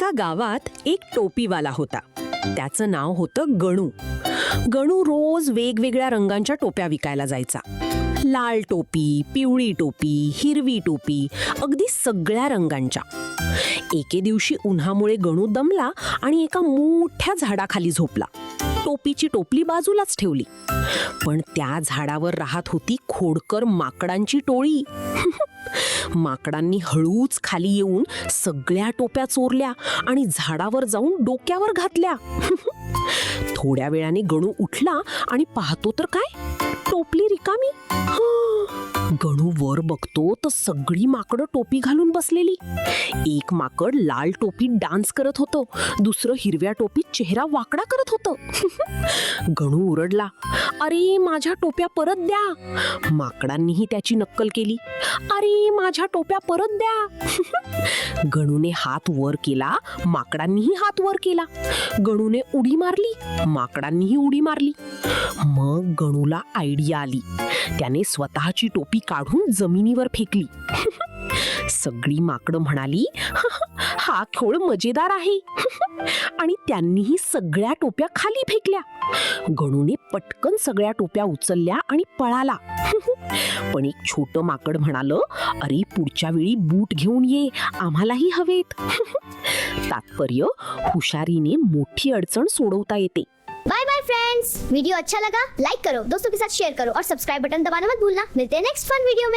एका गावात एक टोपीवाला होता. त्याचं नाव होतं गणू. गणू रोज वेगवेगळ्या रंगांच्या टोप्या विकायला जायचा. लाल टोपी, पिवळी टोपी, हिरवी टोपी, अगदी सगळ्या रंगांच्या. एके दिवशी उन्हामुळे गणू दमला आणि एका मोठ्या झाडाखाली झोपला. टोपीची टोपली बाजूलाच ठेवली. पण त्या झाडावर राहत होती खोडकर माकडांची टोळी. माकडांनी हळूच खाली येऊन सगळ्या टोप्या चोरल्या आणि झाडावर जाऊन डोक्यावर घातल्या. थोड्या वेळाने गणू उठला आणि पाहतो तर काय, टोपली रिकामी. गणू वर बघतो तर सगळी माकडं टोपी घालून बसलेली. एक माकड लाल टोपीत डान्स करत होतं, दुसरं हिरव्या टोपीत चेहरा वाकडा करत होतं. गणू ओरडला, अरे माझ्या टोप्या परत द्या. माकडांनीही त्याची नक्कल केली. अरे माझ्या टोप्या परत द्या. गणूने हात वर केला, माकडांनीही हात वर केला. गणूने उडी मारली, माकडांनीही उडी मारली. मग गणूला आयडिया आली. त्याने स्वतःची टोपी काढून जमिनीवर फेकली. सगळी माकडं म्हणाली, हा खेळ मजेदार आहे. आणि त्यांनीही सगळ्या टोप्या खाली फेकल्या. गणूने पटकन सगळ्या टोप्या उचलल्या आणि पळाला. पण एक छोटं माकड म्हणालं, अरे पुढच्या वेळी बूट घेऊन ये, आम्हालाही हवेत. तात्पर्य, हुशारीने मोठी अडचण सोडवता येते. बाय बाय फ्रेंड्स, वीडियो अच्छा लगा लाइक करो, दोस्तों के साथ शेयर करो और सब्सक्राइब बटन दबाना मत भूलना. मिलते हैं नेक्स्ट फन वीडियो में.